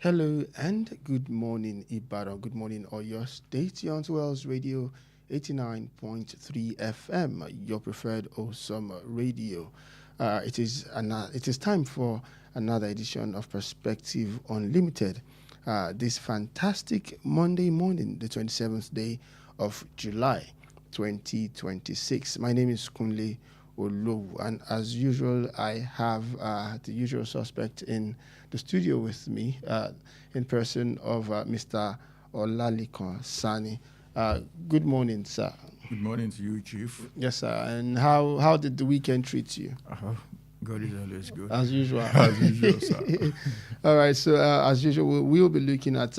Hello and good morning, Ibadan. Good morning, Oyo State. You're on Wells Radio 89.3 FM, your preferred awesome radio. It is time for another edition of Perspective Unlimited. This fantastic Monday morning, the 27th day of July 2026. My name is Kunle Olowu, and as usual, I have the usual suspect in the studio with me, in person of Mr. Olalekan Sani. Good morning, sir. Good morning to you, Chief. Yes, sir. And how did the weekend treat you? God is always good. As usual. As usual, sir. All right. So as usual, we'll be looking at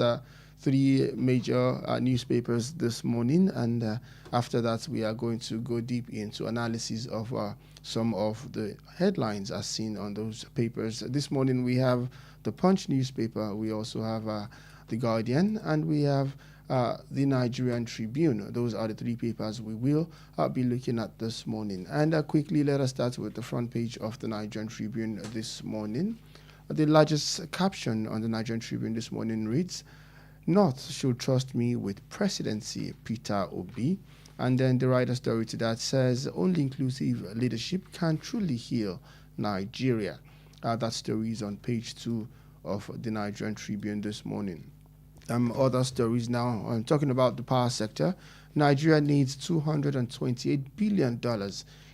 three major newspapers this morning, and after that, we are going to go deep into analysis of some of the headlines as seen on those papers. This morning, we have the Punch newspaper. We also have the Guardian, and we have the Nigerian Tribune. Those are the three papers we will be looking at this morning. And quickly, let us start with the front page of the Nigerian Tribune this morning. The largest caption on the Nigerian Tribune this morning reads, "North should trust me with presidency, Peter Obi." And then the writer story to that says, "Only inclusive leadership can truly heal Nigeria." That story is on page 2 of the Nigerian Tribune this morning. Other stories now. I'm talking about the power sector. Nigeria needs $228 billion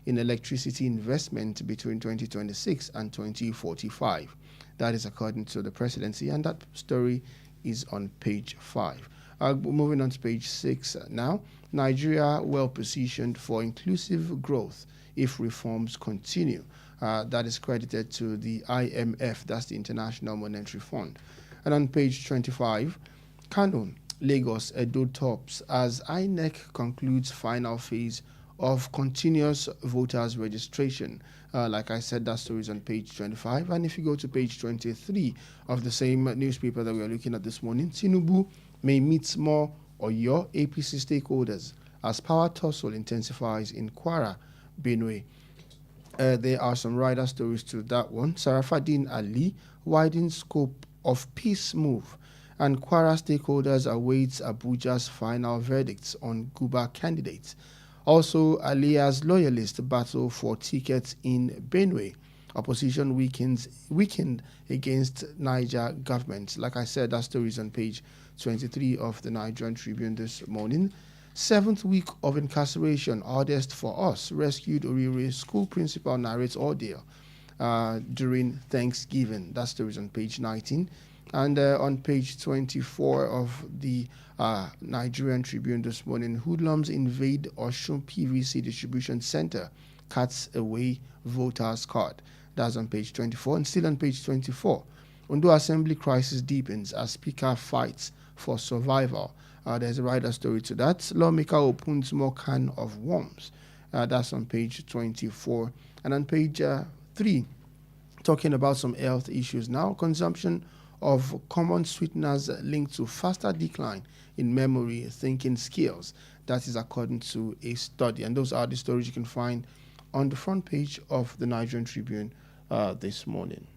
in electricity investment between 2026 and 2045. That is according to the presidency, and that story is on page 5. Moving on to page 6 now. Nigeria well positioned for inclusive growth if reforms continue. That is credited to the IMF, that's the International Monetary Fund. And on page 25, Kano, Lagos, Edo tops as INEC concludes final phase of continuous voters registration. Like I said, that story is on page 25. And if you go to page 23 of the same newspaper that we are looking at this morning, Tinubu may meet more Oyo APC stakeholders as power tussle intensifies in Kwara, Benue. There are some rider stories to that one. Sarafaddin Ali widens scope of peace move, and Kwara stakeholders awaits Abuja's final verdicts on Guba candidates. Also, Alia's loyalists battle for tickets in Benue. Opposition weakened against Niger government. Like I said, that story is on page 23 of the Nigerian Tribune this morning. 7th week of incarceration, hardest for us. Rescued Orire school principal narrates ordeal during Thanksgiving. That story is on page 19. And on page 24 of the Nigerian Tribune this morning, hoodlums invade Osun PVC distribution center, cuts away voters' card. That's on page 24. And still on page 24, Ondo Assembly crisis deepens as Speaker fights for survival. There's a writer story to that. Lawmaker opens more can of worms. That's on page 24. And on page 3, talking about some health issues now, consumption of common sweeteners linked to faster decline in memory thinking skills. That is according to a study. And those are the stories you can find on the front page of the Nigerian Tribune this morning.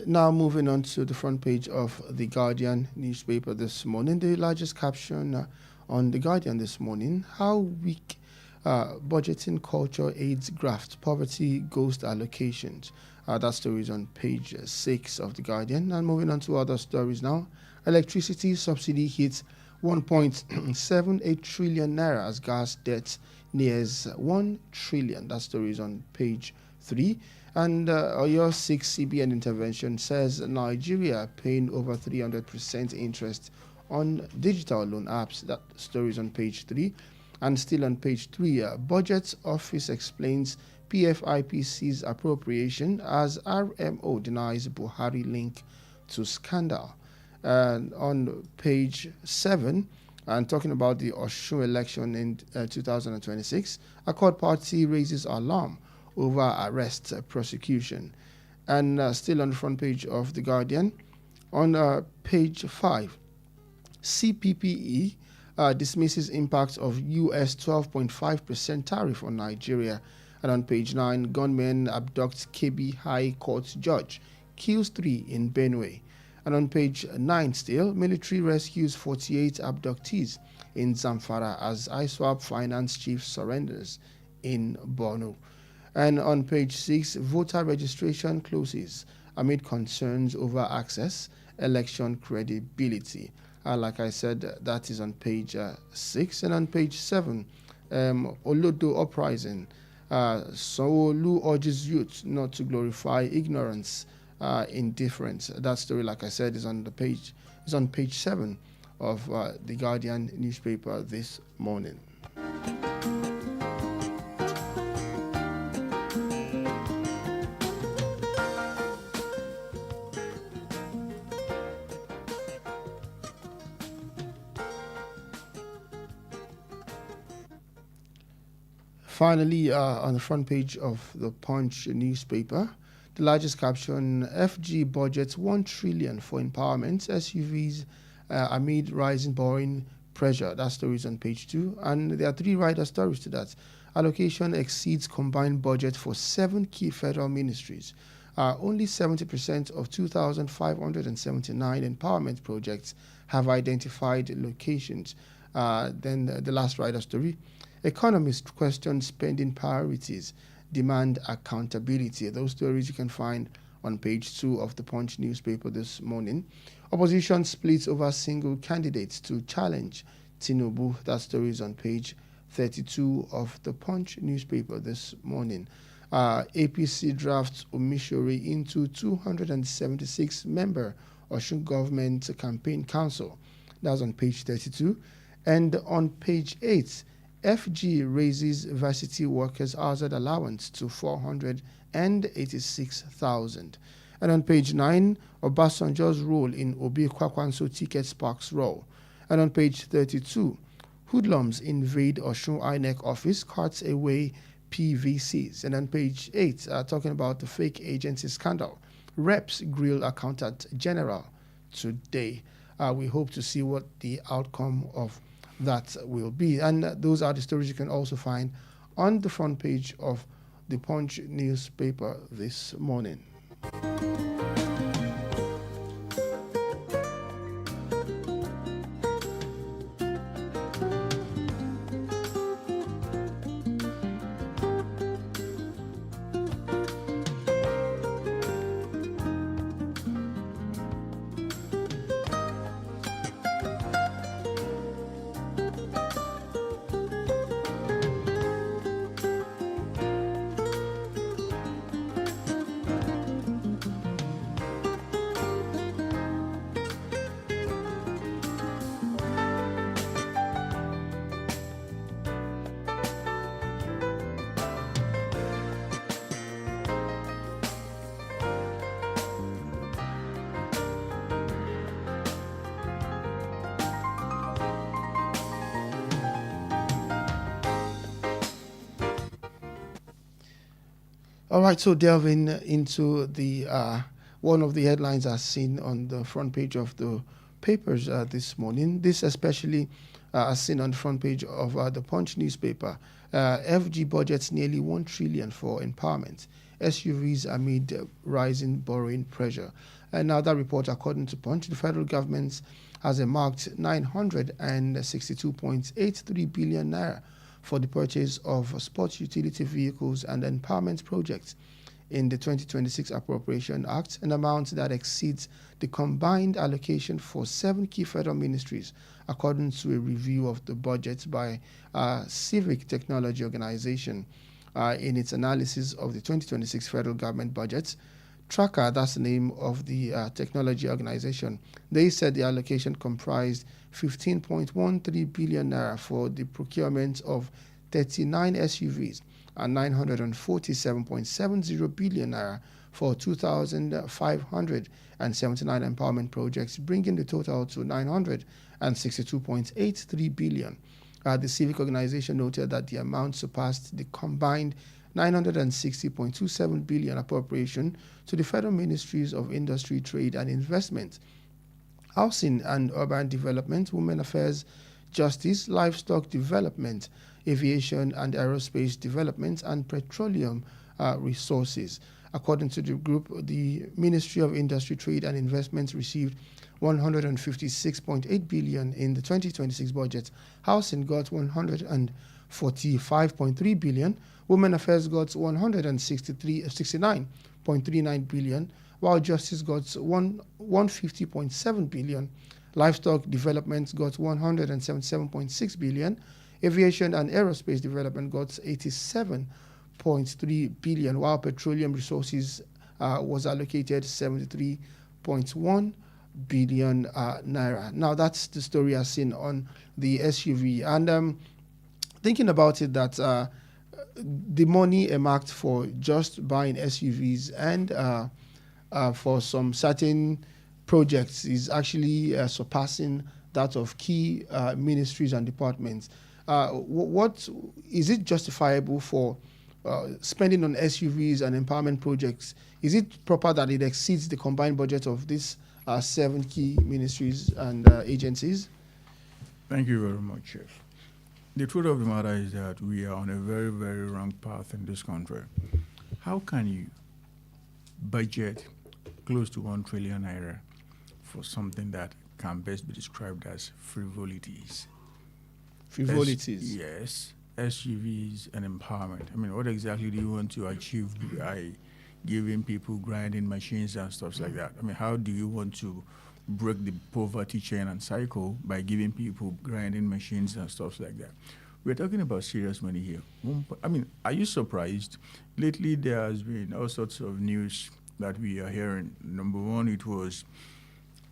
Now moving on to the front page of the Guardian newspaper this morning. The largest caption on the Guardian this morning: how weak budgeting culture aids graft, poverty, ghost allocations. That story is on page 6 of the Guardian. And moving on to other stories now. Electricity subsidy hits 1.78 trillion naira as gas debt nears 1 trillion. That story is on page 3. And Oyo 6 CBN intervention says Nigeria paying over 300% interest on digital loan apps. That story is on page 3. And still on page 3, Budget Office explains PFIPC's appropriation as RMO denies Buhari link to scandal. And on page 7, and talking about the Osun election in 2026, Accord Party raises alarm over arrest prosecution. And still on the front page of The Guardian, on page 5, CPPE dismisses impact of US 12.5% tariff on Nigeria. And on page 9, gunmen abduct KB High Court judge, kills 3 in Benue. And on page 9 still, military rescues 48 abductees in Zamfara as ISWAP finance chief surrenders in Borno. And on page 6, voter registration closes amid concerns over access, election credibility. Like I said, that is on page 6. And on page 7, Olodo uprising. Sanwo-Olu urges youth not to glorify ignorance, indifference. That story, like I said, is on page 7 of the Guardian newspaper this morning. Finally, on the front page of the Punch newspaper, the largest caption, FG budgets 1 trillion for empowerment, SUVs amid rising borrowing pressure. That story is on page 2. And there are 3 rider stories to that. Allocation exceeds combined budget for 7 key federal ministries. Only 70% of 2,579 empowerment projects have identified locations. Then the last rider story, economists question spending priorities, demand accountability. Those stories you can find on page 2 of the Punch newspaper this morning. Opposition splits over single candidates to challenge Tinubu. That story is on page 32 of the Punch newspaper this morning. APC drafts Omishori into 276-member Osun Government Campaign Council. That's on page 32. And on page 8, FG raises varsity workers' hazard allowance to 486,000. And on page 9, Obasanjo's role in Obi Kwakwanso ticket sparks row. And on page 32, hoodlums invade Osun INEC office, carts away PVCs. And on page 8, talking about the fake agency scandal, reps grill accountant general today. We hope to see what the outcome of that will be. And those are the stories you can also find on the front page of the Punch newspaper this morning. All right, so delving into the one of the headlines as seen on the front page of the papers this morning. This especially as seen on the front page of the Punch newspaper. FG budgets nearly 1 trillion for empowerment. SUVs amid rising borrowing pressure. And now that report, according to Punch, the federal government has earmarked 962.83 billion naira for the purchase of sports utility vehicles and empowerment projects in the 2026 Appropriation Act, an amount that exceeds the combined allocation for 7 key federal ministries, according to a review of the budget by Civic Technology Organization. In its analysis of the 2026 federal government budget, Tracker, that's the name of the technology organization, they said the allocation comprised 15.13 billion naira for the procurement of 39 SUVs and 947.70 billion naira for 2,579 empowerment projects, bringing the total to 962.83 billion. The civic organization noted that the amount surpassed the combined 960.27 billion appropriation to the Federal Ministries of Industry, Trade and Investment, Housing and Urban Development, Women Affairs, Justice, Livestock Development, Aviation and Aerospace Development, and Petroleum Resources. According to the group, the Ministry of Industry, Trade and Investment received 156.8 billion in the 2026 budget. Housing got 145.3 billion. Women Affairs got 169.39 billion, while Justice got 150.7 billion. Livestock Development got 177.6 billion. Aviation and Aerospace Development got 87.3 billion, while Petroleum Resources was allocated 73.1 billion naira. Now that's the story as seen on the SUV, and thinking about it, that the money earmarked for just buying SUVs and for some certain projects is actually surpassing that of key ministries and departments. What is it justifiable for spending on SUVs and empowerment projects? Is it proper that it exceeds the combined budget of these 7 key ministries and agencies? Thank you very much, Chief. The truth of the matter is that we are on a very, very wrong path in this country. How can you budget close to 1 trillion naira for something that can best be described as frivolities? Frivolities? Yes. SUVs and empowerment. I mean, what exactly do you want to achieve by giving people grinding machines and stuff like that? I mean, how do you want to break the poverty chain and cycle by giving people grinding machines and stuff like that? We're talking about serious money here. I mean, are you surprised? Lately, there has been all sorts of news that we are hearing. Number one, it was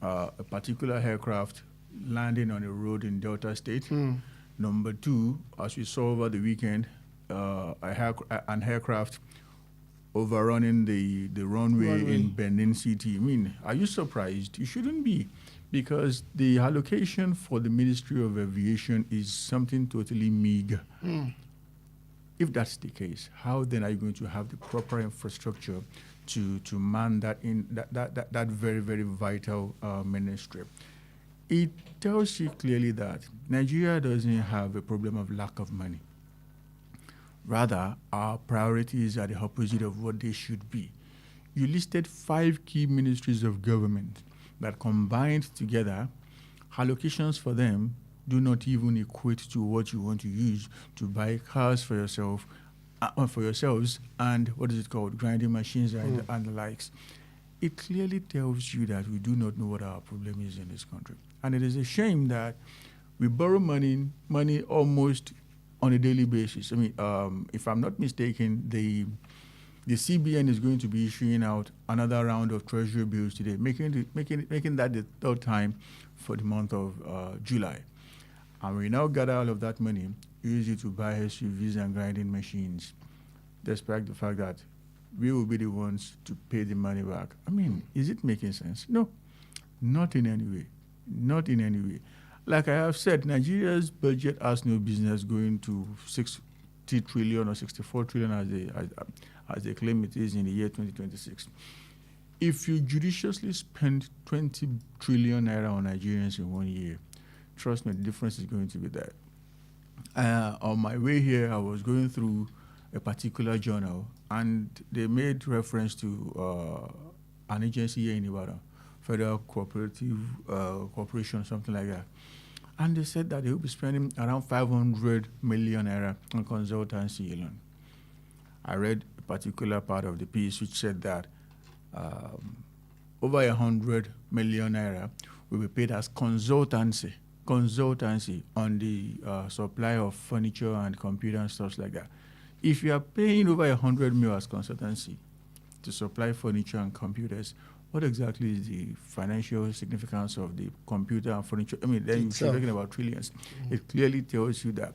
a particular aircraft landing on a road in Delta State. Number two, as we saw over the weekend, an aircraft overrunning the runway in Benin City. I mean, are you surprised? You shouldn't be, because the allocation for the Ministry of Aviation is something totally meager. If that's the case, how then are you going to have the proper infrastructure to man that very, very vital ministry? It tells you clearly that Nigeria doesn't have a problem of lack of money. Rather, our priorities are the opposite of what they should be. You listed 5 key ministries of government that combined together, allocations for them do not even equate to what you want to use to buy cars for yourself, for yourselves, and what is it called, grinding machines and the likes. It clearly tells you that we do not know what our problem is in this country. And it is a shame that we borrow money almost on a daily basis. I mean, if I'm not mistaken, the CBN is going to be issuing out another round of treasury bills today, making that the 3rd time for the month of July. And we now gather all of that money, use it to buy SUVs and grinding machines, despite the fact that we will be the ones to pay the money back. I mean, is it making sense? No, not in any way. Not in any way. Like I have said, Nigeria's budget has no business going to 60 trillion or 64 trillion as they claim it is in the year 2026. If you judiciously spend 20 trillion naira on Nigerians in 1 year, trust me, the difference is going to be there. On my way here, I was going through a particular journal, and they made reference to an agency here in Ibadan, Federal Cooperative Corporation, something like that. And they said that they will be spending around 500 million naira on consultancy alone. I read a particular part of the piece which said that over 100 million naira will be paid as consultancy on the supply of furniture and computer and stuff like that. If you are paying over 100 million as consultancy to supply furniture and computers, what exactly is the financial significance of the computer and furniture? I mean, then you're talking about trillions. It clearly tells you that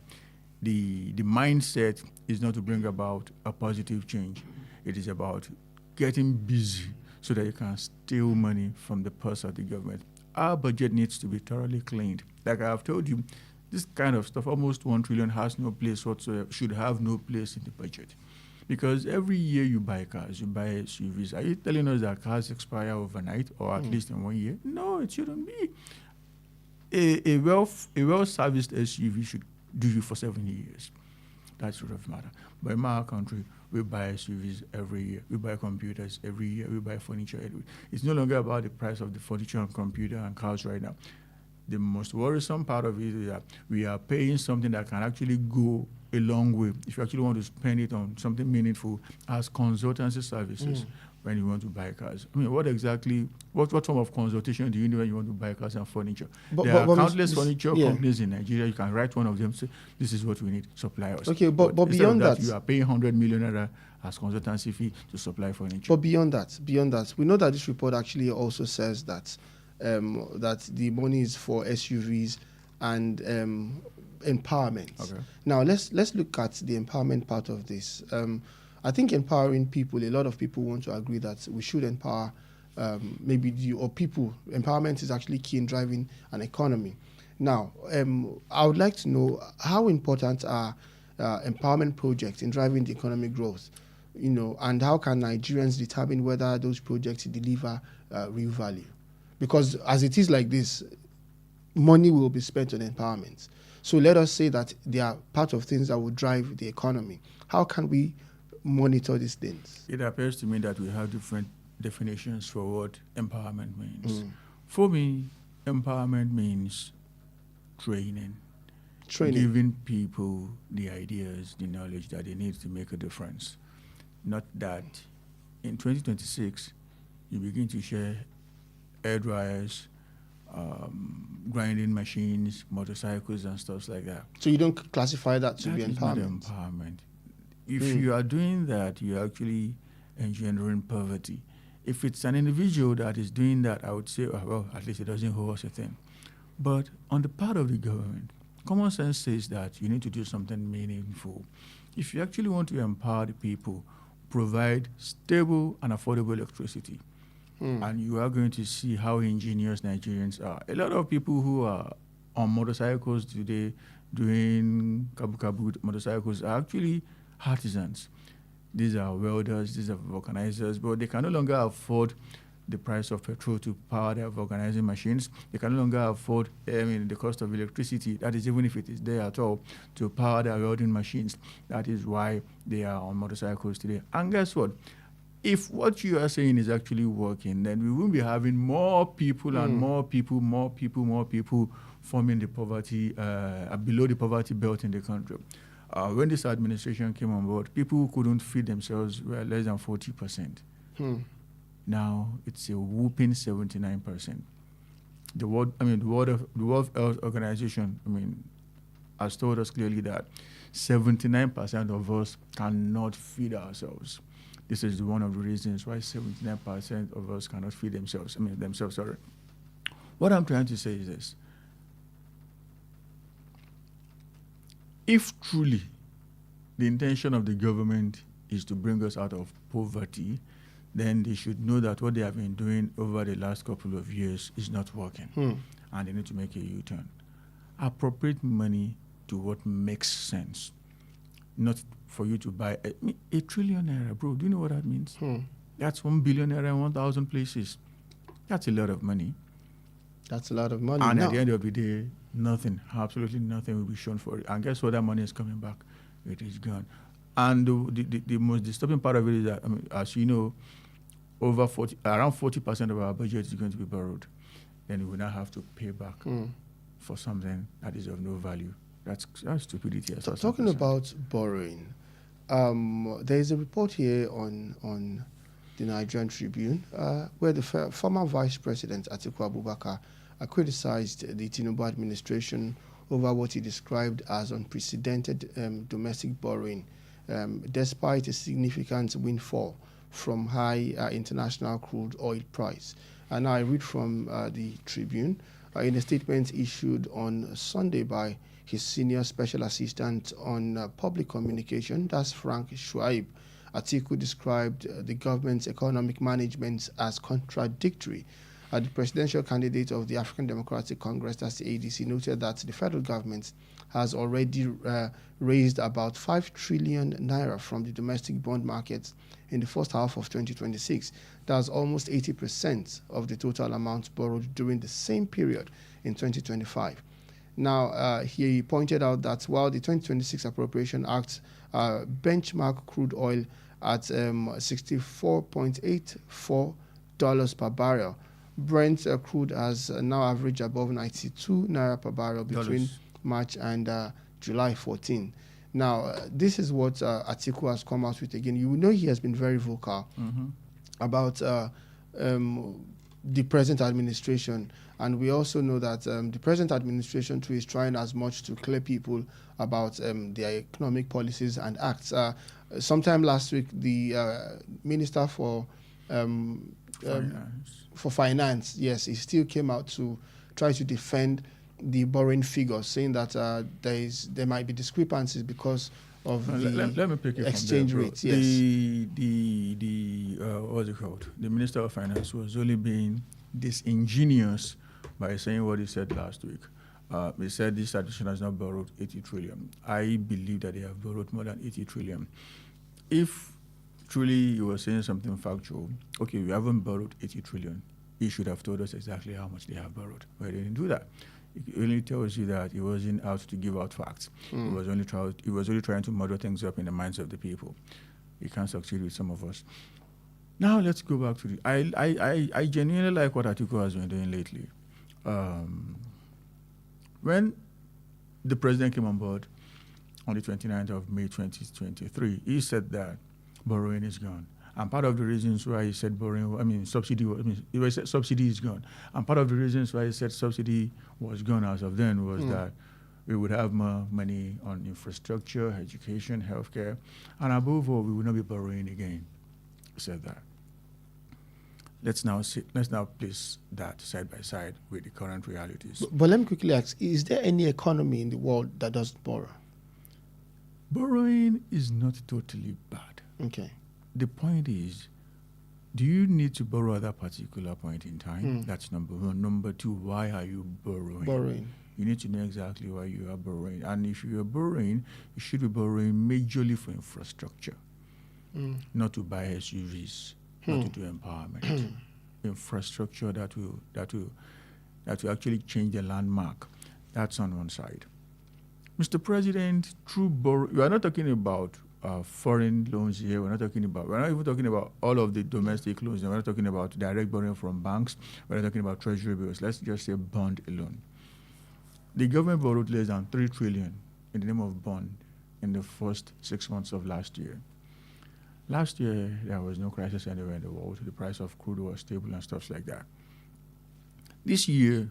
the mindset is not to bring about a positive change. It is about getting busy so that you can steal money from the purse of the government. Our budget needs to be thoroughly cleaned. Like I have told you, this kind of stuff, almost 1 trillion, has no place whatsoever, should have no place in the budget. Because every year you buy cars, you buy SUVs. Are you telling us that cars expire overnight or at least in 1 year? No, it shouldn't be. A well-serviced SUV should do you for 7 years. That sort of matter. But in our country, we buy SUVs every year. We buy computers every year. We buy furniture. It's no longer about the price of the furniture and computer and cars right now. The most worrisome part of it is that we are paying something that can actually go a long way if you actually want to spend it on something meaningful as consultancy services when you want to buy cars. I mean, what form of consultation do you need when you want to buy cars and furniture? There are countless furniture companies in Nigeria. You can write one of them, say, this is what we need, supply us. Okay, but beyond that, you are paying 100 million naira as consultancy fee to supply furniture. But beyond that, we know that this report actually also says that that the money is for SUVs and empowerment. Okay. Now let's look at the empowerment part of this. I think empowering people, a lot of people want to agree that we should empower people. Empowerment is actually key in driving an economy. Now, I would like to know how important are empowerment projects in driving the economic growth, and how can Nigerians determine whether those projects deliver real value? Because as it is like this, money will be spent on empowerment. So let us say that they are part of things that will drive the economy. How can we monitor these things? It appears to me that we have different definitions for what empowerment means. For me, empowerment means training, giving people the ideas, the knowledge that they need to make a difference. Not that in 2026, you begin to share air dryers, grinding machines, motorcycles, and stuff like that. So you don't classify that to be empowerment? That is not empowerment. If you are doing that, you're actually engendering poverty. If it's an individual that is doing that, I would say, well, at least it doesn't hold us a thing. But on the part of the government, common sense says that you need to do something meaningful. If you actually want to empower the people, provide stable and affordable electricity, and you are going to see how ingenious Nigerians are. A lot of people who are on motorcycles today, doing kabu motorcycles, are actually artisans. These are welders, these are vulcanizers, but they can no longer afford the price of petrol to power their vulcanizing machines. They can no longer afford the cost of electricity, that is even if it is there at all, to power their welding machines. That is why they are on motorcycles today. And guess what? If what you are saying is actually working, then we will be having more people and more people forming the poverty, below the poverty belt in the country. When this administration came on board, people who couldn't feed themselves were less than 40%. Now it's a whooping 79%. The World Health Organization, has told us clearly that 79% of us cannot feed ourselves. This is one of the reasons why 79% of us cannot feed themselves. What I'm trying to say is this. If truly the intention of the government is to bring us out of poverty, then they should know that what they have been doing over the last couple of years is not working. And they need to make a U-turn. Appropriate money to what makes sense. Not for you to buy a trillion naira, bro. Do you know what that means? That's 1 billion naira in 1,000 places. That's a lot of money. That's a lot of money. And at the end of the day, nothing, absolutely nothing will be shown for it. And guess what? That money is coming back. It is gone. And the most disturbing part of it is that, as you know, around 40% of our budget is going to be borrowed. Then we will now have to pay back for something that is of no value. That's stupidity. Talking about borrowing, there is a report here on the Nigerian Tribune where the former Vice President Atiku Abubakar criticized the Tinubu administration over what he described as unprecedented domestic borrowing, despite a significant windfall from high international crude oil price. And I read from the Tribune in a statement issued on Sunday by his senior special assistant on public communication, that's Frank Shuaib. Atiku described the government's economic management as contradictory the presidential candidate of the African Democratic Congress, that's the ADC, noted that the federal government has already raised about 5 trillion naira from the domestic bond markets in the first half of 2026. That's almost 80% of the total amount borrowed during the same period in 2025. Now, he pointed out that while the 2026 Appropriation Act benchmark crude oil at $64.84 per barrel, Brent crude has now averaged above 92 naira per barrel between March and July 14. Now, this is what Atiku has come out with again. You know he has been very vocal about the present administration, and we also know that the present administration too is trying as much to clear people about their economic policies and acts. Sometime last week, the Minister for Finance, yes, he still came out to try to defend the borrowing figures, saying that there might be discrepancies because of let me pick it exchange from there, rates. Yes. The what's it called? The Minister of Finance was only being disingenuous by saying what he said last week. He said this administration has not borrowed 80 trillion. I believe that they have borrowed more than 80 trillion. If truly you were saying something factual, okay, we haven't borrowed 80 trillion. He should have told us exactly how much they have borrowed. But he didn't do that. It only tells you that he wasn't out to give out facts. He was only trying to muddle things up in the minds of the people. He can't succeed with some of us. Now let's go back to the. I genuinely like what Atiku has been doing lately. When the president came on board on the 29th of May 2023, he said that borrowing is gone. And part of the reasons why he said subsidy is gone. And part of the reasons why he said subsidy was gone as of then was that we would have more money on infrastructure, education, healthcare, and above all, we would not be borrowing again. He said that. Let's now place that side by side with the current realities. But let me quickly ask, is there any economy in the world that doesn't borrow? Borrowing is not totally bad. Okay. The point is, do you need to borrow at that particular point in time? That's number one. Number two, why are you borrowing? You need to know exactly why you are borrowing. And if you are borrowing, you should be borrowing majorly for infrastructure, not to buy SUVs, not to do empowerment. Infrastructure that will actually change the landmark. That's on one side. Mr. President, we are not talking about foreign loans here. We're not even talking about all of the domestic loans. We're not talking about direct borrowing from banks. We're not talking about treasury bills. Let's just say bond alone. The government borrowed less than 3 trillion in the name of bond in the first 6 months of last year. Last year, there was no crisis anywhere in the world. The price of crude was stable and stuff like that. This year,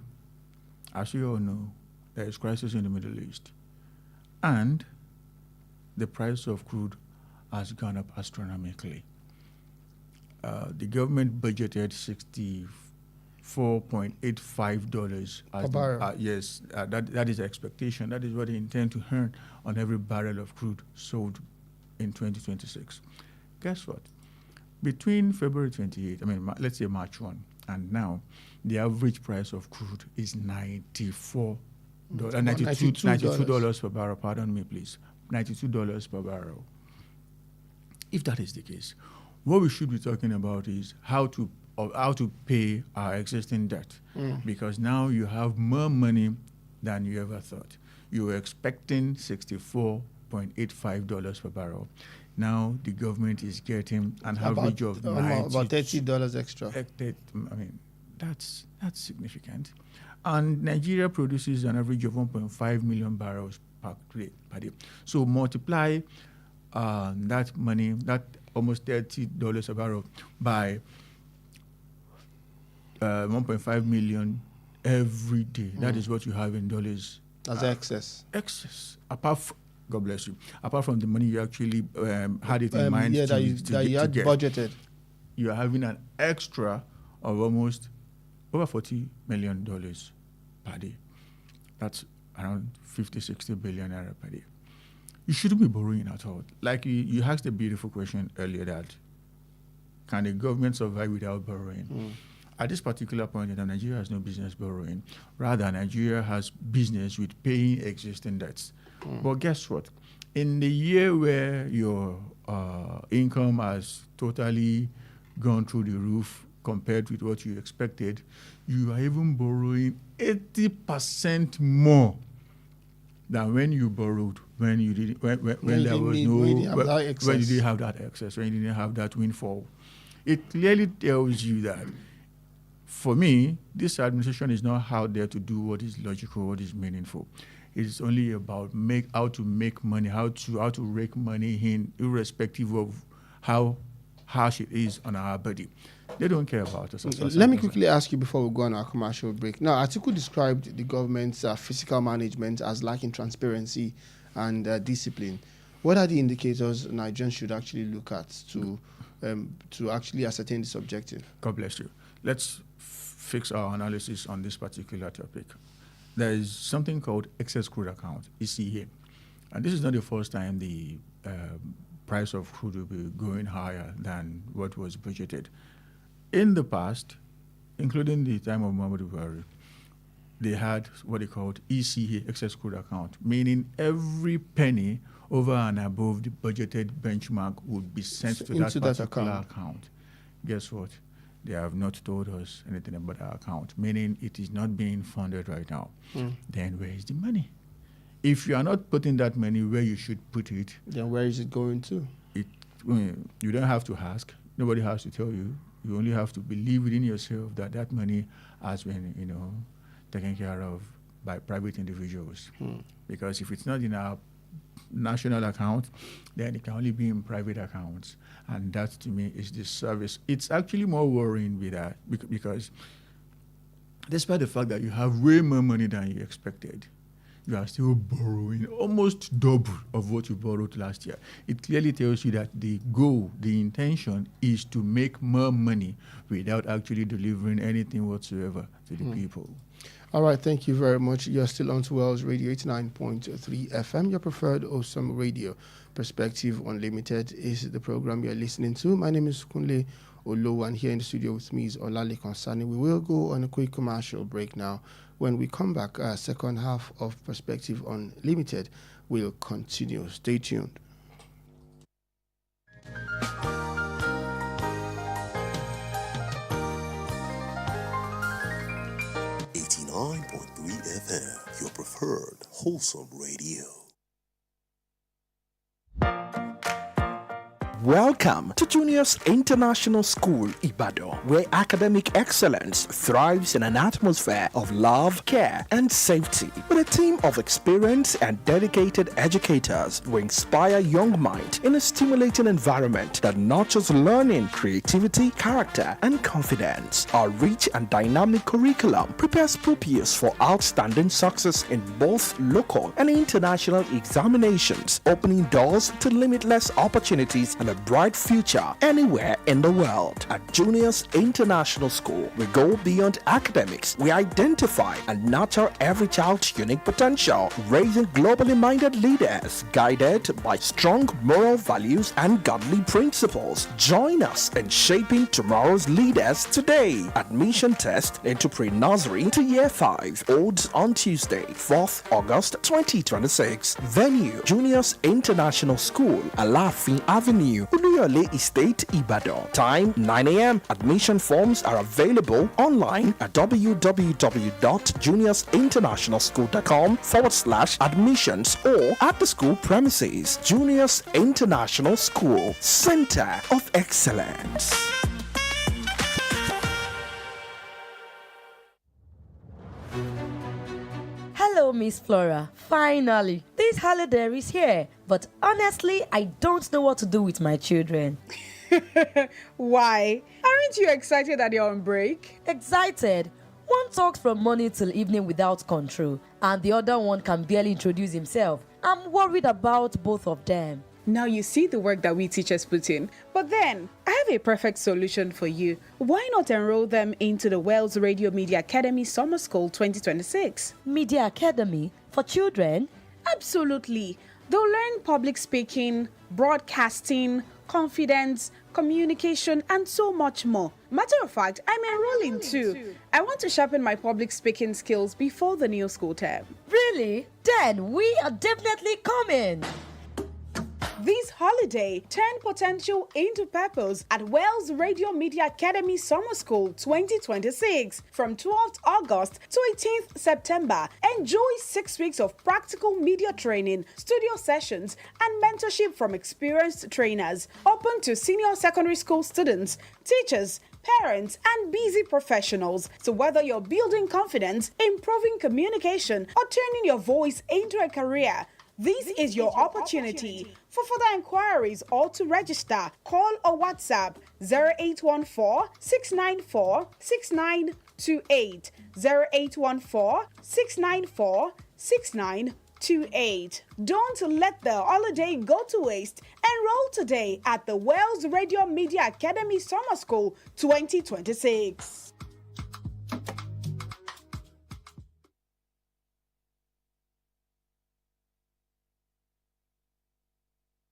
as you all know, there is crisis in the Middle East. And the price of crude has gone up astronomically. The government budgeted $64.85 per barrel. Yes, that is the expectation. That is what they intend to earn on every barrel of crude sold in 2026. Guess what? Between February 28, let's say March 1, and now, the average price of crude is $92 per barrel. Pardon me, please. $92 per barrel. If that is the case, what we should be talking about is how to pay our existing debt, because now you have more money than you ever thought. You were expecting $64.85 per barrel. Now the government is getting an average of about $30 extra. That's significant. And Nigeria produces an average of 1.5 million barrels per day. So multiply that money, that almost $30 a barrel, by 1.5 million every day. That is what you have in dollars. As excess. God bless you. Apart from the money you actually had it in mind that you had budgeted. You are having an extra of almost over $40 million per day. That's around 50-60 billion naira per day. You shouldn't be borrowing at all. Like you asked a beautiful question earlier, that can the government survive without borrowing? at this particular point in time, Nigeria has no business borrowing. Rather, Nigeria has business with paying existing debts. But guess what? In the year where your income has totally gone through the roof compared with what you expected, you are even borrowing 80% more than when you borrowed, when you didn't, when there was no, when you didn't have that excess, when you didn't have that windfall. It clearly tells you that, for me, this administration is not out there to do what is logical, what is meaningful. It's only about how to make money, how to rake money in, irrespective of how harsh it is on our body. They don't care about us. Let me quickly ask you before we go on our commercial break. Now, Atiku described the government's fiscal management as lacking transparency and discipline. What are the indicators Nigerians should actually look at to actually ascertain this objective? God bless you. Let's fix our analysis on this particular topic. There is something called excess crude account, ECA. And this is not the first time the price of crude will be going higher than what was budgeted. In the past, including the time of Muhammadu Buhari, they had what they called ECA, excess crude account, meaning every penny over and above the budgeted benchmark would be sent to that particular account. Guess what? They have not told us anything about our account, meaning it is not being funded right now. Then where is the money? If you are not putting that money where you should put it, then where is it going to? You don't have to ask. Nobody has to tell you. You only have to believe within yourself that that money has been, taken care of by private individuals. Because if it's not in our national account, then it can only be in private accounts. And that, to me, is the service. It's actually more worrying with that because despite the fact that you have way more money than you expected, you are still borrowing almost double of what you borrowed last year. It clearly tells you that the goal, the intention is to make more money without actually delivering anything whatsoever to the people. All right, thank you very much. You're still on to Wells Radio 89.3 FM, your preferred awesome radio. Perspective Unlimited is the program you're listening to. My name is Kunle Olowo, and here in the studio with me is Olalekan Sani. We will go on a quick commercial break now. When we come back, second half of Perspective Unlimited will continue. Stay tuned. FM, your preferred wholesome radio. Welcome to Junior's International School, Ibadan, where academic excellence thrives in an atmosphere of love, care, and safety. With a team of experienced and dedicated educators who inspire young minds in a stimulating environment that nurtures learning, creativity, character, and confidence. Our rich and dynamic curriculum prepares pupils for outstanding success in both local and international examinations, opening doors to limitless opportunities and a bright future anywhere in the world. At Junior's International School, we go beyond academics. We identify and nurture every child's unique potential, raising globally minded leaders guided by strong moral values and godly principles. Join us in shaping tomorrow's leaders today. Admission test into pre-nursery to year 5 holds on Tuesday, 4th August 2026. Venue, Junior's International School, Alafin Avenue, Oloyede Estate, Ibadan. Time 9 a.m. Admission forms are available online at www.juniorsinternationalschool.com/admissions or at the school premises. Juniors International School, Center of Excellence. Hello, Miss Flora. Finally, this holiday is here. But honestly, I don't know what to do with my children. Why? Aren't you excited that you're on break? Excited? One talks from morning till evening without control, and the other one can barely introduce himself. I'm worried about both of them. Now you see the work that we teachers put in. But then, I have a perfect solution for you. Why not enroll them into the Wells Radio Media Academy Summer School 2026? Media Academy for children? Absolutely. They'll learn public speaking, broadcasting, confidence, communication, and so much more. Matter of fact, I'm enrolling too. I want to sharpen my public speaking skills before the new school term. Really? Then we are definitely coming. This holiday, turn potential into purpose at Wells Radio Media Academy Summer School 2026 from 12th August to 18th September. Enjoy 6 weeks of practical media training, studio sessions, and mentorship from experienced trainers. Open to senior secondary school students, teachers, parents, and busy professionals. So whether you're building confidence, improving communication, or turning your voice into a career, this is your opportunity. For further inquiries or to register, call or WhatsApp 0814-694-6928, 0814-694-6928. Don't let the holiday go to waste. Enroll today at the Wells Radio Media Academy Summer School 2026.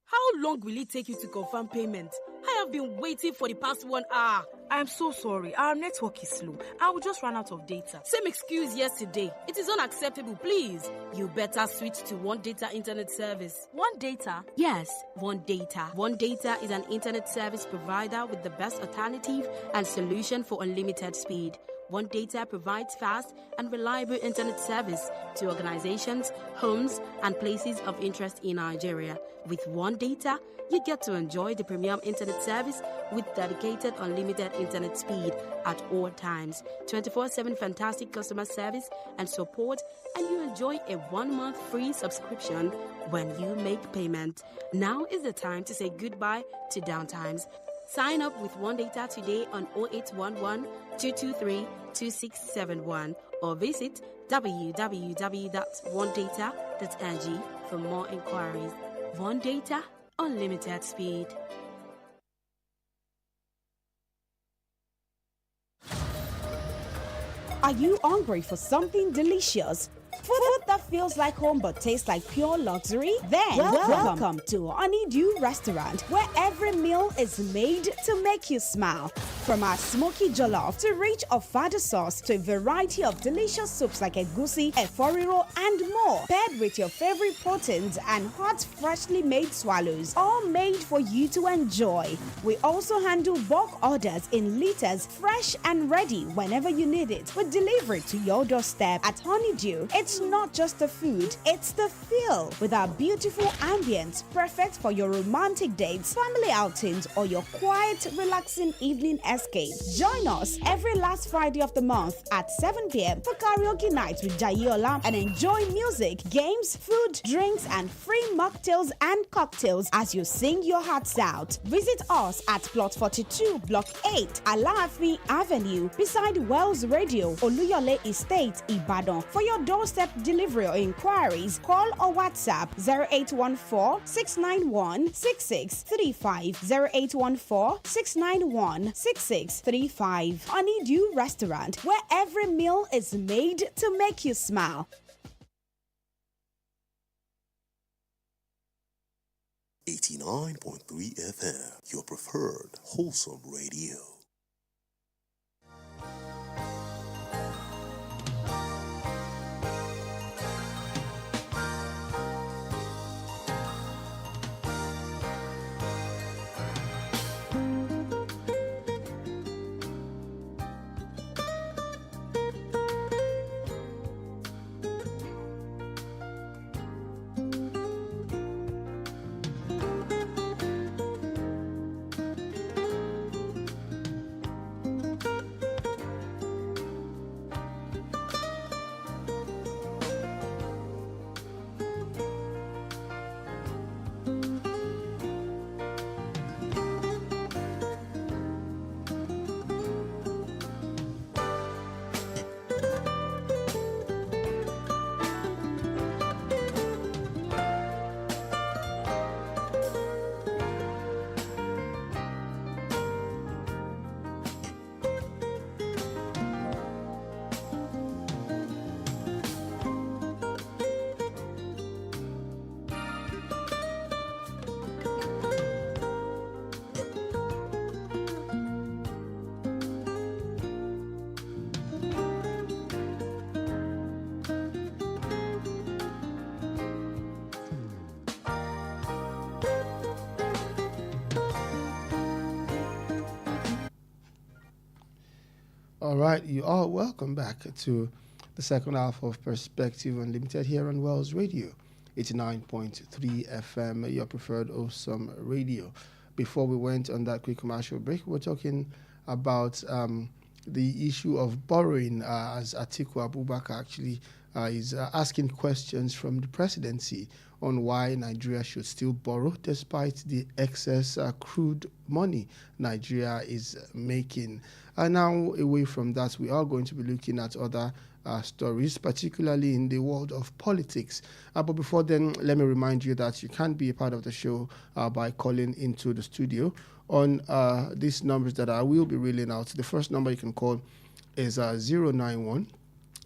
How long will it take you to confirm payment? I have been waiting for the past 1 hour. I'm so sorry. Our network is slow. I will just run out of data. Same excuse yesterday. It is unacceptable, please. You better switch to One Data Internet Service. One Data? Yes, One Data. One Data is an internet service provider with the best alternative and solution for unlimited speed. One Data provides fast and reliable internet service to organizations, homes, and places of interest in Nigeria. With One Data, you get to enjoy the premium internet service with dedicated unlimited internet speed at all times, 24/7 fantastic customer service and support, and you enjoy a 1-month free subscription when you make payment. Now is the time to say goodbye to downtimes. Sign up with One Data today on 0811 223 2671 or visit www.onedata.ng for more inquiries. One Data, unlimited speed. Are you hungry for something delicious? Food that feels like home but tastes like pure luxury? Then welcome to Honeydew Restaurant, where every meal is made to make you smile. From our smoky jollof to rich ofada sauce to a variety of delicious soups like egusi, eforiro, and more, paired with your favorite proteins and hot, freshly made swallows, all made for you to enjoy. We also handle bulk orders in liters, fresh and ready whenever you need it. We deliver it to your doorstep. At Honeydew, it's not just the food, it's the feel. With our beautiful ambience, perfect for your romantic dates, family outings, or your quiet, relaxing evening escape. Join us every last Friday of the month at 7 p.m. for karaoke night with Jayola and enjoy music, games, food, drinks, and free mocktails and cocktails as you sing your hearts out. Visit us at Plot 42, Block 8, Alaafin Avenue, beside Wells Radio, Oloyede Estate, Ibadan. For your doorstep delivery or inquiries, call or WhatsApp 0814-691-6635, 0814-691-6635. Honeydew Restaurant, where every meal is made to make you smile. 89.3 FM, your preferred wholesome radio. All right, you are welcome back to the second half of Perspective Unlimited here on Wells Radio, 89.3 FM, your preferred awesome radio. Before we went on that quick commercial break, we're talking about the issue of borrowing, as Atiku Abubakar actually is asking questions from the presidency on why Nigeria should still borrow despite the excess crude money Nigeria is making. And now, away from that, we are going to be looking at other stories, particularly in the world of politics. But before then, let me remind you that you can be a part of the show by calling into the studio on these numbers that I will be reading out. The first number you can call is 091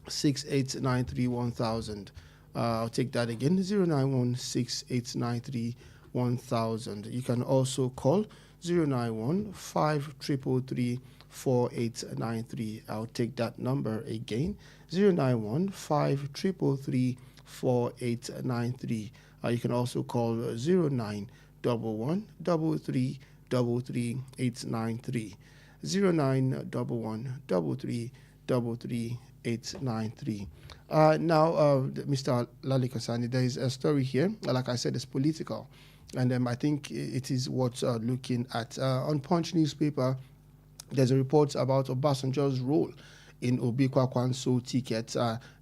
6893 1000. I'll take that again, 091 6893 1000. You can also call 091 5333 4893. I'll take that number again, 091 5333 4893. You can also call 0911 893 0911 893. Now, Mr. Lali Kosani, there is a story here. Like I said, it's political. And I think it is worth looking at. On Punch newspaper, there's a report about Obasanjo's role in Obi Kwakwanso ticket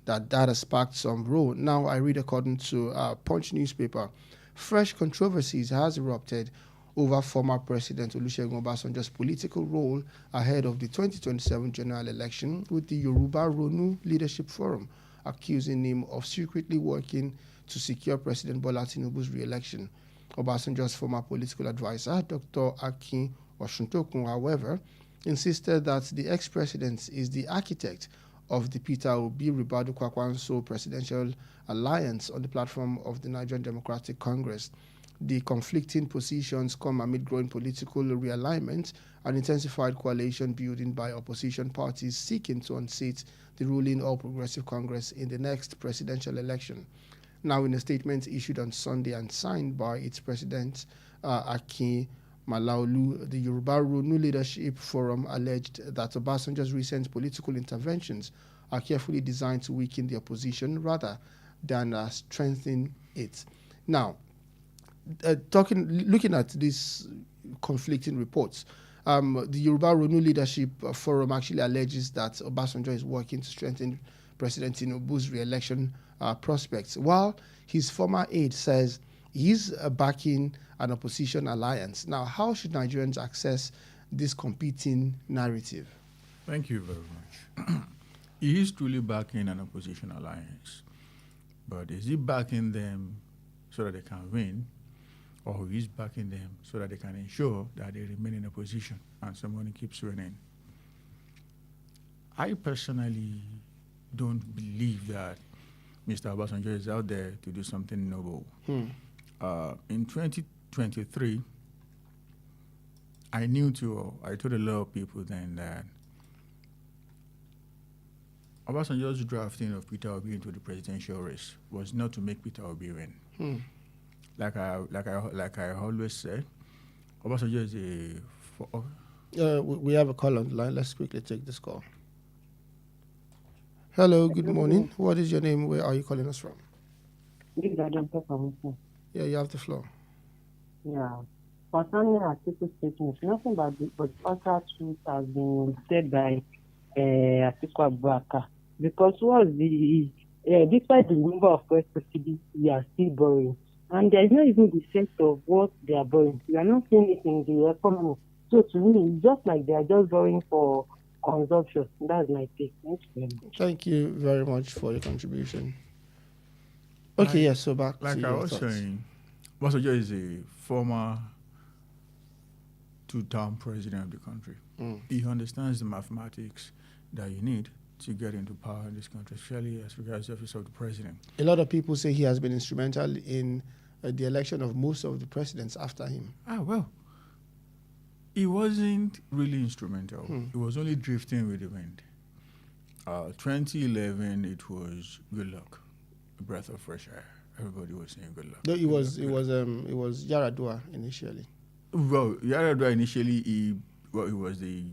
that has sparked some row. Now, I read according to Punch newspaper, fresh controversies has erupted over former President Olusegun Obasanjo's political role ahead of the 2027 general election, with the Yoruba Ronu Leadership Forum accusing him of secretly working to secure President Bola Tinubu's re-election. Obasanjo's former political advisor, Dr. Akin Osuntokun, however, insisted that the ex-president is the architect of the Peter Obi Ribadu Kwakwanso presidential alliance on the platform of the Nigerian Democratic Congress. The conflicting positions come amid growing political realignment and intensified coalition building by opposition parties seeking to unseat the ruling All Progressive Congress in the next presidential election. Now, in a statement issued on Sunday and signed by its president, Akin Malaolu, the Yoruba Ronu Leadership Forum alleged that Obasanjo's recent political interventions are carefully designed to weaken the opposition rather than strengthen it. Now, looking at these conflicting reports, the Yoruba Ronu Leadership Forum actually alleges that Obasanjo is working to strengthen President Tinubu's re-election prospects, while his former aide says he's backing an opposition alliance. Now, how should Nigerians access this competing narrative? Thank you very much. He is truly backing an opposition alliance, but is he backing them so that they can win, or he's backing them so that they can ensure that they remain in opposition and someone keeps winning? I personally don't believe that Mr. Obasanjo is out there to do something noble. In 2023, I told a lot of people then that Obasanjo's drafting of Peter Obi into the presidential race was not to make Peter Obi win. Like I always said, Obasanjo is we have a call on the line. Let's quickly take this call. Hello, good morning. What is your name? Where are you calling us from? Yeah, you have the floor. Yeah. Concerning Atiku's statement, nothing but utter truth has been said by Atiku Abubakar. Because despite the number of proceedings, we are still borrowing. And there is not even the sense of what they are borrowing. We are not seeing it in the economy. So to me, it's just like they are just borrowing for consumption. That's my take. Thank you very much for your contribution. Okay, yes, so back to your thoughts. Saying, Obasanjo is a former two-term president of the country. He understands the mathematics that you need to get into power in this country, especially as regards the office of the president. A lot of people say he has been instrumental in the election of most of the presidents after him. Well, he wasn't really instrumental. He was only drifting with the wind. 2011, it was good luck, a breath of fresh air. Everybody was saying good luck. No, it was Yaradua initially. Well, Yaradua initially, well, he was the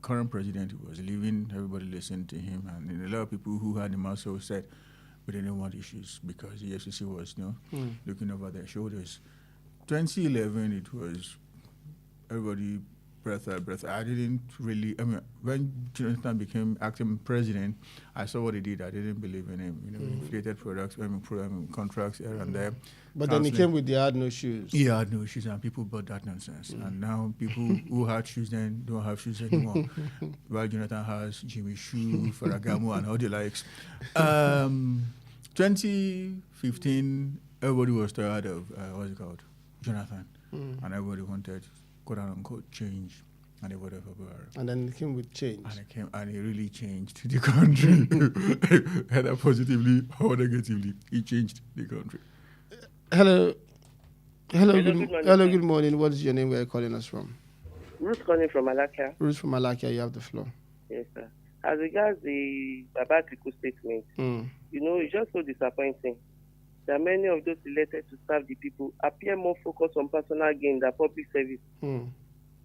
current president who was leaving. Everybody listened to him, and a lot of people who had him also said we didn't want issues because the FCC was, looking over their shoulders. 2011, it was everybody breath. I didn't really. I mean, when Jonathan became acting president, I saw what he did. I didn't believe in him. Inflated products, contracts here and there. But then he came with the had no shoes. He had no shoes, and people bought that nonsense. And now people who had shoes then don't have shoes anymore. While Jonathan has Jimmy Choo, Ferragamo, and all the likes. 2015, everybody was tired of what's it called, Jonathan, and everybody wanted quote unquote change, and they voted for Buhari. And then it came with change. And it really changed the country, either positively or negatively. It changed the country. Hello, good morning. What is your name? Where are you calling us from? Ruth calling from Malakia. Ruth from Malakia, you have the floor. Yes, sir. As regards the Babatiku statement, it's just so disappointing that many of those elected to serve the people appear more focused on personal gain than public service.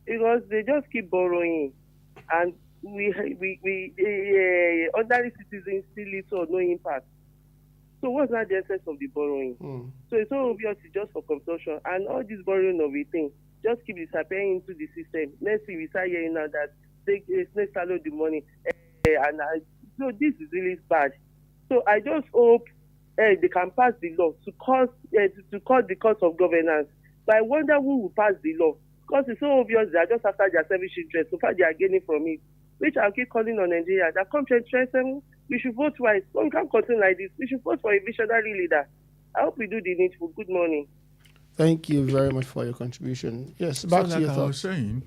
Because they just keep borrowing, and we ordinary citizens see little or no impact. So what's not the essence of the borrowing? So it's so obvious it's just for consumption, and all this borrowing of a thing just keep disappearing into the system. Next thing we start hearing now that snakes swallow the money, so this is really bad. So I just hope they can pass the law to cut the cost of governance. But I wonder who will pass the law, because it's so obvious they are just after their selfish interest. So far they are gaining from it, which I'll keep calling on Nigeria. That come 2027, we should vote twice. We can't continue like this. We should vote for a visionary leader. I hope we do the needful. Good morning. Thank you very much for your contribution. Yes, back to your thoughts. I was saying,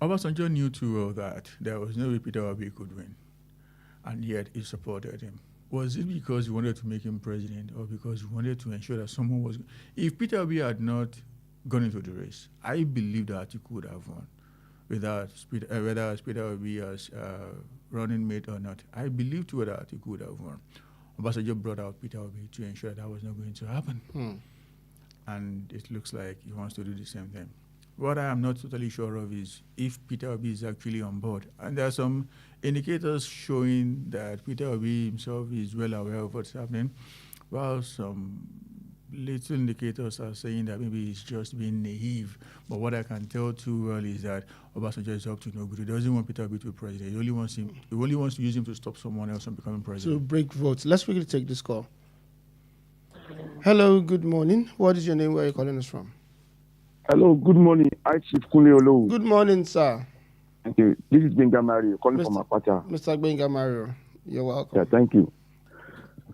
Obasanjo knew too well that there was no way Peter Obi could win, and yet he supported him. Was it because he wanted to make him president, or because he wanted to ensure that someone was... If Peter Obi had not gone into the race, I believe that he could have won, whether Peter Obi as running mate or not. I believe too that he could have won. Obasanjo brought out Peter Obi to ensure that was not going to happen. And it looks like he wants to do the same thing. What I am not totally sure of is if Peter Obi is actually on board. And there are some indicators showing that Peter Obi himself is well aware of what's happening, while some little indicators are saying that maybe he's just being naive. But what I can tell too well is that Obasanjo is up to no good. He doesn't want Peter Obi to be president. He only wants to use him to stop someone else from becoming president. To break votes. Let's quickly take this call. Hello, good morning. What is your name? Where are you calling us from? Hello, good morning. I Chief Kunle Olowu. Good morning, sir. Thank you. This is Benga Mario calling from Apata. Mr. Benga Mario, you're welcome. Yeah, thank you.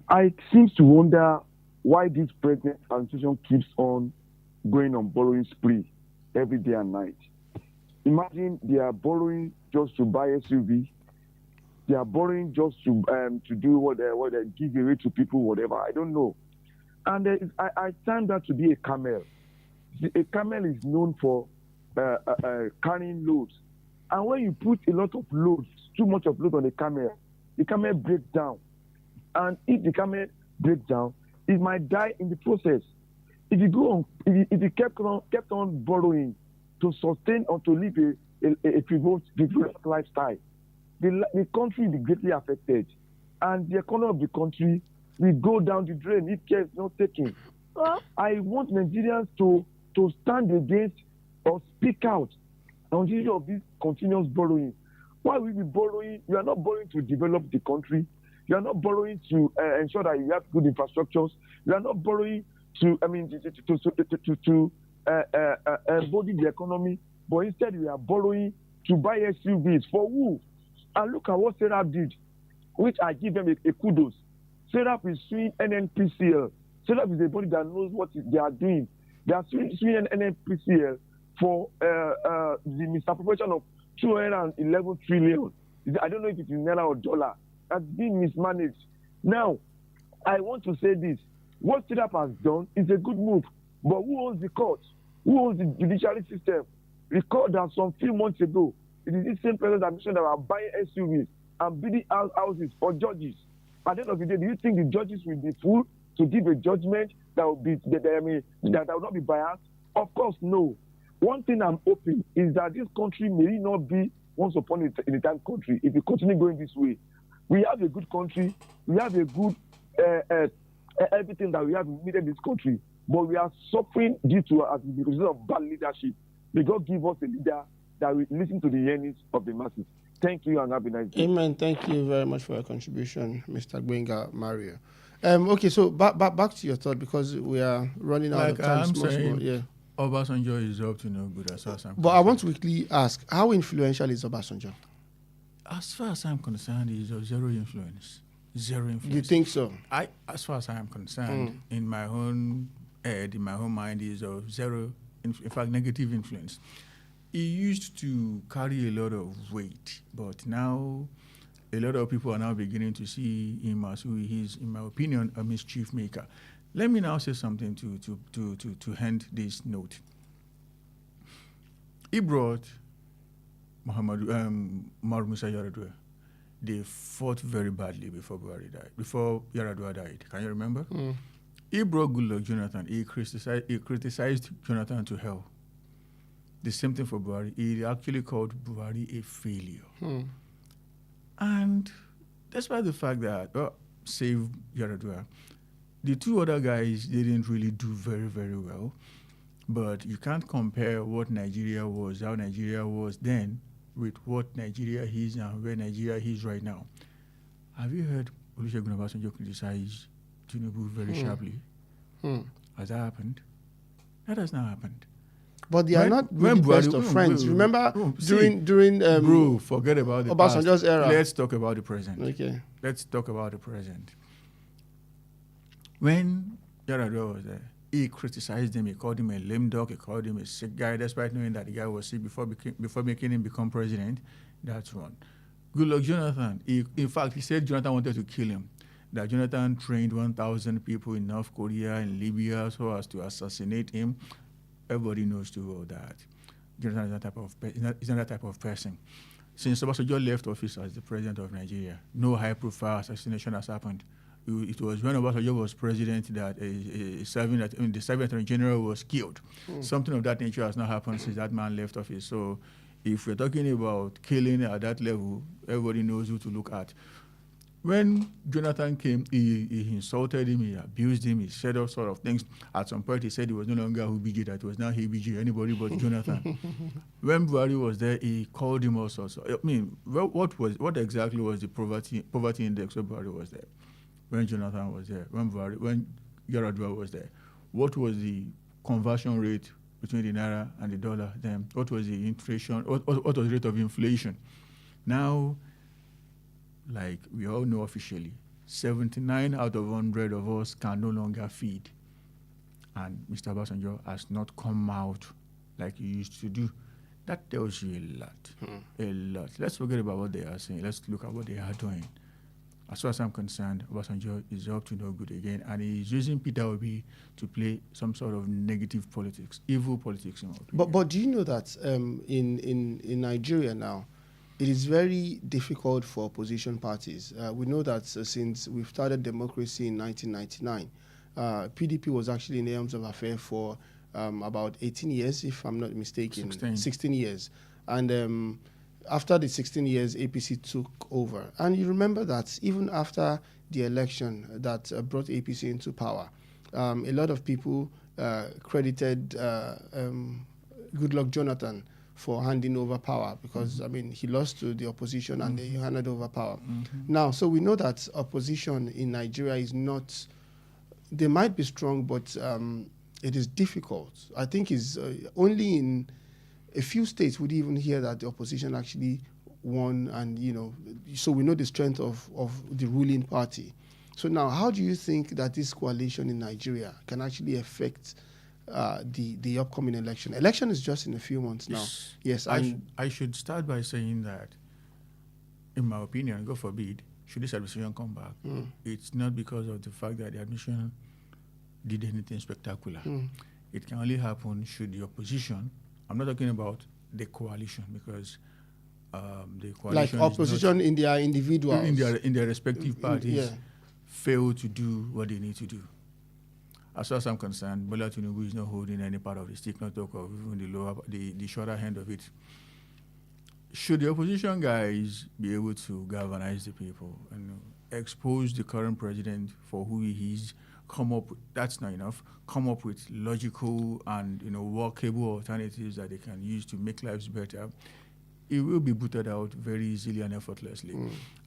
I seem to wonder why this present administration keeps on going on borrowing spree every day and night. Imagine they are borrowing just to buy SUV. They are borrowing just to do what they give away to people, whatever. I don't know. And I find that to be a camel. A camel is known for carrying loads. And when you put a lot of loads, too much of load on the camel breaks down. And if the camel breaks down, it might die in the process. If you go on, if you kept on borrowing to sustain or to live a frivolous lifestyle, the country will be greatly affected. And the economy of the country will go down the drain if care is not taken. I want Nigerians to stand against or speak out on the issue of this continuous borrowing. Why will we be borrowing? You are not borrowing to develop the country. You are not borrowing to ensure that you have good infrastructures. You are not borrowing to embody the economy, but instead we are borrowing to buy SUVs. For who? And look at what Serap did, which I give them a kudos. Serap is suing NNPCL. Serap is a body that knows what they are doing. They are suing NNPCL for the misappropriation of 211 trillion. I don't know if it is naira or dollar. That's been mismanaged. Now, I want to say this. What Serap has done is a good move. But who owns the court? Who owns the judiciary system? Recall that some few months ago, it is the same president that mentioned that are buying SUVs and building houses for judges. At the end of the day, do you think the judges will be fool to give a judgment that will not be biased? Of course, no. one thing I'm hoping is that this country may not be once upon a time country if we continue going this way. We have a good country, we have a good everything that we have needed in this country, but we are suffering due to the result of bad leadership. May God give us a leader that will listen to the yearnings of the masses. Thank you and have a nice day. Amen. Thank you very much for your contribution, Mr. Gbenga Mario. Okay, so back to your thought, because we are running out of time. I'm saying, Obasanjo is up to no good as far as I'm concerned. But I want to quickly ask, how influential is Obasanjo? As far as I'm concerned, he's of zero influence. Zero influence. You think so? As far as I am concerned, in my own head, in my own mind, he's of zero, in fact, negative influence. He used to carry a lot of weight, but now a lot of people are now beginning to see him as who he is, in my opinion, a mischief maker. Let me now say something to end this note. He brought Umaru Musa Yar'Adua. They fought very badly before Yar'Adua died. Can you remember? He brought Goodluck Jonathan. He criticized Jonathan to hell. The same thing for Buhari. He actually called Buhari a failure. And despite the fact that, save Yar'Adua, the two other guys didn't really do very, very well. But you can't compare what Nigeria was, how Nigeria was then, with what Nigeria is and where Nigeria is right now. Have you heard Olusegun Obasanjo criticize Tinubu very sharply? Has that happened? That has not happened. But they are not really best of friends. Remember during bro, forget about the Obasanjo's past. era. Let's talk about the present. Okay. Let's talk about the present. When Yar'Adua was there, he criticized him. He called him a lame dog. He called him a sick guy, despite knowing that the guy was sick before making him become president. That's one. Goodluck Jonathan, in fact, he said Jonathan wanted to kill him. That Jonathan trained 1,000 people in North Korea and Libya so as to assassinate him. Everybody knows too well that Jonathan is not that type of person. Since Obasanjo left office as the president of Nigeria, no high-profile assassination has happened. It was when Obasanjo was president that the serving attorney general was killed. Something of that nature has not happened since that man left office. So if we're talking about killing at that level, everybody knows who to look at. When Jonathan came, he insulted him, he abused him, he said all sort of things. At some point, he said he was no longer Ubiji, that it was now Hebiji, anybody but Jonathan. When Buhari was there, he called him all sorts. I mean, what exactly was the poverty index when Buhari was there? When Jonathan was there, when Yar'Adua was there, what was the conversion rate between the naira and the dollar then? What was the inflation? What was the rate of inflation? Now, like we all know officially, 79 out of 100 of us can no longer feed. And Mr. Obasanjo has not come out like he used to do. That tells you a lot, a lot. Let's forget about what they are saying. Let's look at what they are doing. As far as I'm concerned, Obasanjo is up to no good again, and he's using Peter Obi to play some sort of negative politics, evil politics. In my opinion. But do you know that in Nigeria now, it is very difficult for opposition parties. We know that since we've started democracy in 1999, PDP was actually in the arms of affair for about 18 years, if I'm not mistaken. 16 years. And after the 16 years, APC took over. And you remember that even after the election that brought APC into power, a lot of people credited Goodluck Jonathan for handing over power because, I mean, he lost to the opposition and he handed over power. Now, so we know that opposition in Nigeria is not, they might be strong, but it is difficult. I think it's only in a few states would even hear that the opposition actually won, and so we know the strength of the ruling party. So now, how do you think that this coalition in Nigeria can actually affect the upcoming election? Election is just in a few months now. Yes, I should start by saying that, in my opinion, God forbid, should this administration come back, it's not because of the fact that the administration did anything spectacular. It can only happen should the opposition, I'm not talking about the coalition, because the coalition, like opposition in their individuals, in their respective parties, fail to do what they need to do. as far as I'm concerned, Bola Tinubu is not holding any part of the stick, not talk of even the shorter end of it. Should the opposition guys be able to galvanize the people and expose the current president for who he is, that's not enough, come up with logical and workable alternatives that they can use to make lives better, it will be booted out very easily and effortlessly.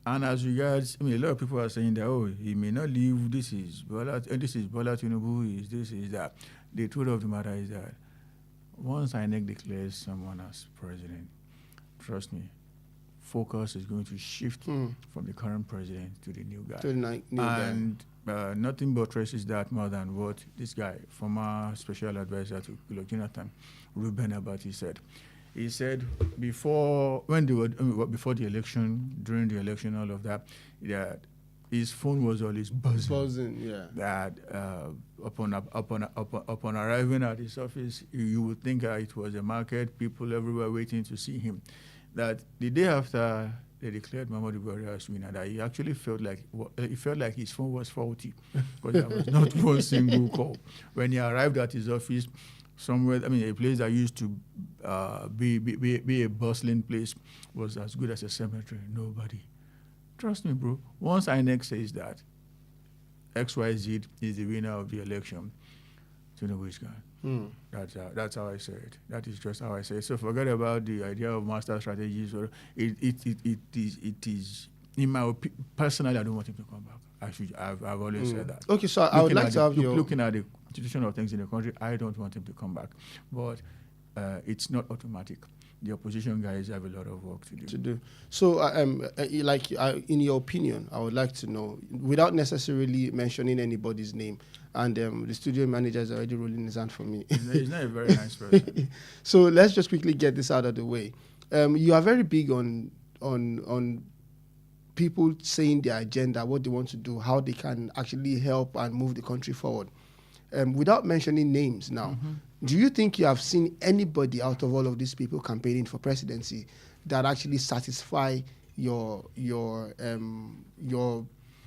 And as regards, a lot of people are saying that, he may not leave, this is Bola Tinubu, this is that. The truth of the matter is that once INEC declares someone as president, trust me, focus is going to shift from the current president to the new guy. Nothing but traces that more than what this guy, former special advisor to Jonathan, Ruben Abati, said. He said before the election, during the election, all of that his phone was always buzzing. That upon arriving at his office, you would think it was a market, people everywhere waiting to see him. That the day after they declared Muhammadu Buhari as winner, that he actually felt like his phone was faulty because there was not one single call. When he arrived at his office, somewhere, a place that used to be a bustling place was as good as a cemetery. Nobody. Trust me, bro. Once INEC says that XYZ is the winner of the election, Tinubu is gone. That's how I say it. That is just how I say it. So forget about the idea of master strategies. Or it is in my opinion, personally, I don't want him to come back. I've always said that. Okay, so I would like to have looking at the situation of things in the country, I don't want him to come back. But it's not automatic. The opposition guys have a lot of work to do. So, in your opinion, I would like to know, without necessarily mentioning anybody's name, and the studio manager is already rolling his hand for me. He's not a very nice person. So let's just quickly get this out of the way. You are very big on people saying their agenda, what they want to do, how they can actually help and move the country forward. Without mentioning names now, do you think you have seen anybody out of all of these people campaigning for presidency that actually satisfy your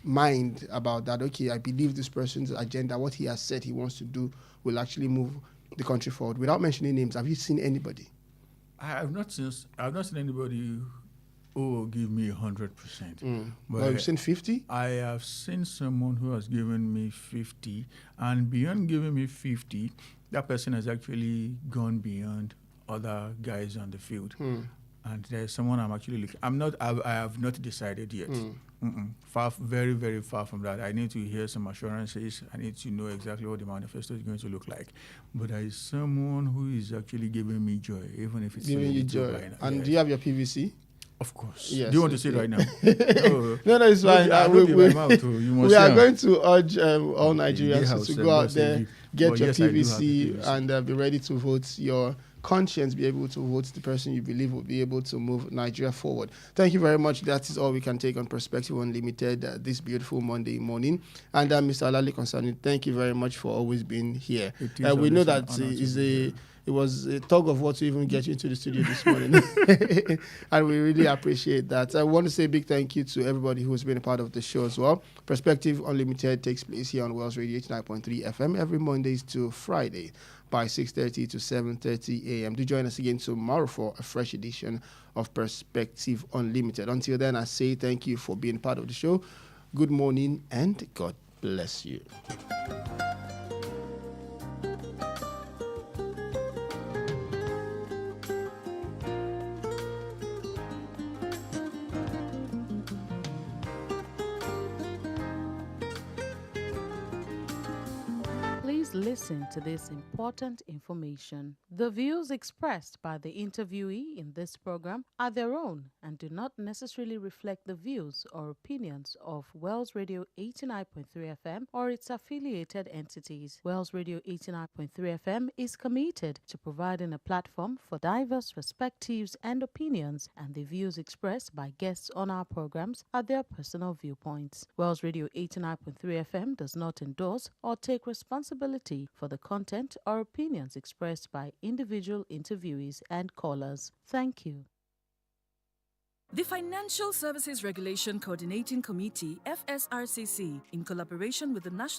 mind about that? Okay, I believe this person's agenda, what he has said he wants to do, will actually move the country forward. Without mentioning names, have you seen anybody? I have not seen anybody who will give me 100%. But you've seen 50? I have seen someone who has given me 50, and beyond giving me 50, that person has actually gone beyond other guys on the field. And there's someone I'm actually looking. I have not decided yet. Very, very far from that. I need to hear some assurances. I need to know exactly what the manifesto is going to look like. But there is someone who is actually giving me joy, even if it's giving you joy. Right now. And yes. do you have your PVC? Of course. Yes. Do you want to see it right now? No, it's fine. We are going to urge all Nigerians to go out there, get your PVC, and be ready to vote your conscience, be able to vote the person you believe will be able to move Nigeria forward. Thank you very much. That is all we can take on Perspective Unlimited this beautiful Monday morning. And Mr. Alali Konsani, thank you very much for always being here. We know that it was a tug of war to even get you into the studio this morning. And we really appreciate that. I want to say a big thank you to everybody who's been a part of the show as well. Perspective Unlimited takes place here on Wells Radio 89.3 FM every Mondays to Friday by 6:30 to 7:30 a.m. Do join us again tomorrow for a fresh edition of Perspective Unlimited. Until then, I say thank you for being part of the show. Good morning and God bless you. Listen to this important information. The views expressed by the interviewee in this program are their own and do not necessarily reflect the views or opinions of Wells Radio 89.3 FM or its affiliated entities. Wells Radio 89.3 FM is committed to providing a platform for diverse perspectives and opinions, and the views expressed by guests on our programs are their personal viewpoints. Wells Radio 89.3 FM does not endorse or take responsibility for the content or opinions expressed by individual interviewees and callers. Thank you. The Financial Services Regulation Coordinating Committee, FSRCC, in collaboration with the National